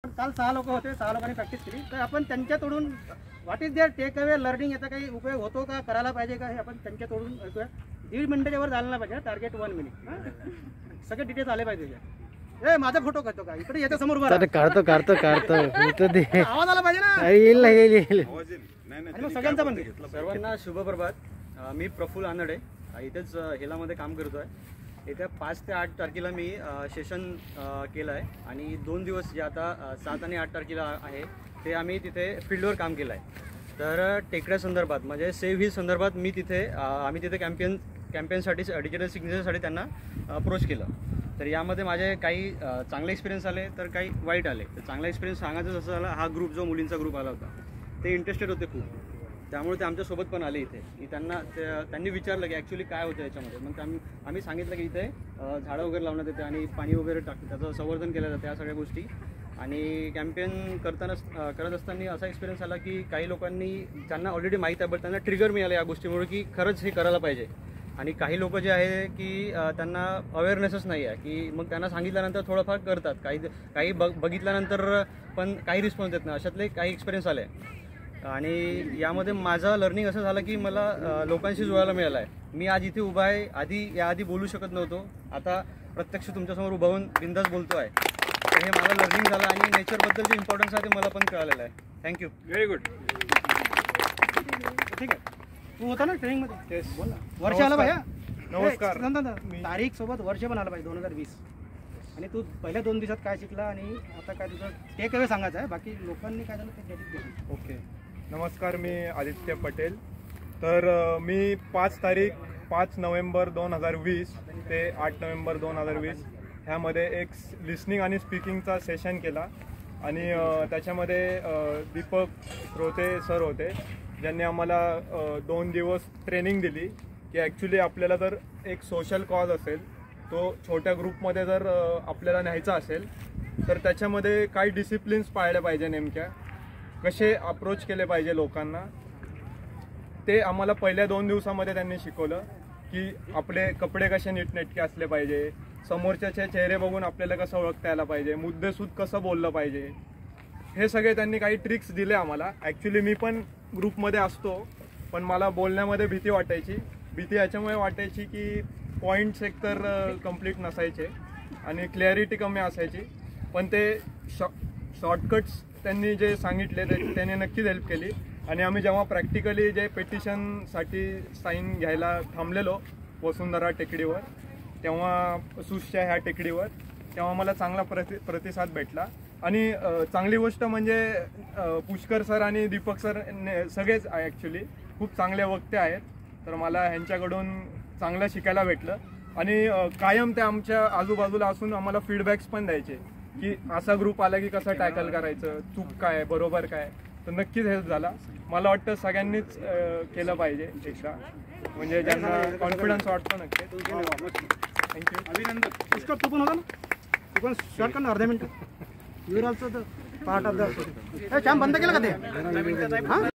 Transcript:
काल 6 लोक होते, 6 लोकांनी प्रॅक्टिस केली. तर आपण त्यांच्याकडून what is their take away learning, याचा काही उपयोग होतो का, करायला पाहिजे का, हे आपण त्यांच्याकडून ऐकूया. 1.5 मिनिटाच्या वर झालं नाही पाहिजे, टार्गेट 1 मिनिट. सगळे डिटेल्स आले पाहिजे. ए माझा फोटो काढतो का, इकडे याच्या समोर बरं काढतो आवाज आला पाहिजे ना. येईल. आणि मग सगळ्यांचा पण सर्वांना शुभप्रभात. मी प्रफुल्ल आनडे, इथेच हेलामध्ये काम करतो आहे. येत्या 5 ते 8 तारखेला मी सेशन केलं आहे आणि 2 दिवस जे आता 7 आणि 8 तारखेला आहे ते आम्ही तिथे फील्डवर काम केलं आहे. तर टेकड्या संदर्भात म्हणजे सेव्ह ही संदर्भात आम्ही तिथे कॅम्पेनसाठी डिजिटल सिग्नेचरसाठी त्यांना अप्रोच केलं. तर यामध्ये माझे काही चांगले एक्सपिरियन्स आले तर काही वाईट आले. तर चांगला एक्सपिरियन्स सांगायचं जसं झालं, हा ग्रुप जो मुलींचा ग्रुप आला होता ते इंटरेस्टेड होते खूप, त्यामुळे ते आमच्यासोबत पण आले इथे. त्यांनी विचारलं की ॲक्च्युली काय होतं याच्यामध्ये. मग आम्ही सांगितलं की इथे झाडं वगैरे लावण्यात येते आणि पाणी वगैरे टाकतं, त्याचं संवर्धन केलं जातं, या सगळ्या गोष्टी. आणि कॅम्पेन करत असताना असा एक्सपिरियन्स आला की काही लोकांनी, ज्यांना ऑलरेडी माहीत आहे बट त्यांना ट्रिगर मिळालं या गोष्टीमुळे की खरंच हे करायला पाहिजे. आणि काही लोक जे आहे की त्यांना अवेअरनेसच नाही आहे, की मग त्यांना सांगितल्यानंतर थोडंफार करतात, काही बघितल्यानंतर पण काही रिस्पॉन्स देत नाही. अशातले काही एक्सपिरियन्स आले. आणि यामध्ये माझं लर्निंग असं झालं की मला लोकांशी जुळायला मिळालं आहे. मी आज इथे उभा आहे, याआधी बोलू शकत नव्हतो, आता प्रत्यक्ष तुमच्यासमोर उभा होऊन बिंदास बोलतो आहे. तर हे मला लर्निंग झालं आणि नेचरबद्दल जे इम्पॉर्टन्स आहे ते मला पण कळालेलं आहे. थँक्यू. Very good. ठीक आहे. तू होता ना ट्रेनिंगमध्ये? येस. बोल ना. वर्ष आला पाहिजे. नमस्कार. तारीख सोबत वर्ष पण आलं पाहिजे 2020. आणि तू पहिल्या 2 दिवसात काय शिकला आणि आता काय तुझं टेक अवे सांगायचं आहे, बाकी लोकांनी काय झालं ते क्रेडिट देतील. ओके. नमस्कार, मी आदित्य पटेल. तर मी 5 नोव्हेंबर 2020 ते 8 नोव्हेंबर 2020 ह्यामध्ये एक लिसनिंग आणि स्पीकिंगचा सेशन केला. आणि त्याच्यामध्ये दीपक श्रोते सर होते, ज्यांनी आम्हाला 2 दिवस ट्रेनिंग दिली की ॲक्च्युली आपल्याला जर एक सोशल कॉज असेल, तो छोट्या ग्रुपमध्ये जर आपल्याला न्यायचा असेल तर त्याच्यामध्ये काही डिसिप्लिन्स पाळले पाहिजे, नेमक्या कसे अप्रोच केले पाहिजे लोकांना, ते आम्हाला पहिल्या 2 दिवसामध्ये त्यांनी शिकवलं. की आपले कपडे कसे नीटनेटके असले पाहिजे, समोरच्याचे चेहरे बघून आपल्याला कसं ओळखता यायला पाहिजे, मुद्देसूद कसं बोललं पाहिजे, हे सगळे त्यांनी काही ट्रिक्स दिले आम्हाला. ॲक्च्युली मी पण ग्रुपमध्ये असतो, पण मला बोलण्यामध्ये भीती वाटायची. भीती याच्यामुळे वाटायची की पॉईंट्स एकतर कंप्लीट नसायचे आणि क्लॅरिटी कमी असायची. पण ते शॉर्टकट्स त्यांनी जे सांगितले त्याने नक्कीच हेल्प केली. आणि आम्ही जेव्हा प्रॅक्टिकली जे पेटिशनसाठी साईन घ्यायला थांबलेलो वसुंधरा टेकडीवर, तेव्हा सुसच्या ह्या टेकडीवर, तेव्हा मला चांगला प्रतिसाद भेटला. आणि चांगली गोष्ट म्हणजे पुष्कर सर आणि दीपक सर सगळेच ॲक्च्युली खूप चांगले वक्ते आहेत. तर मला ह्यांच्याकडून चांगलं शिकायला भेटलं. आणि कायम ते आमच्या आजूबाजूला असून आम्हाला फीडबॅक्स पण द्यायचे की असा ग्रुप आला की कसं टॅकल करायचं, चूक काय, बरोबर काय. तर नक्कीच हेल्प झाला. मला वाटतं सगळ्यांनीच केलं पाहिजे एकदा, म्हणजे ज्यांना कॉन्फिडन्स वाटतो. नक्की. थँक्यू. अभिनंदन. पुष्कर तू पण होता ना? तू पण शॉर्ट कर ना, अर्ध्या minute. Your also the part of the. बंद केलं का ते?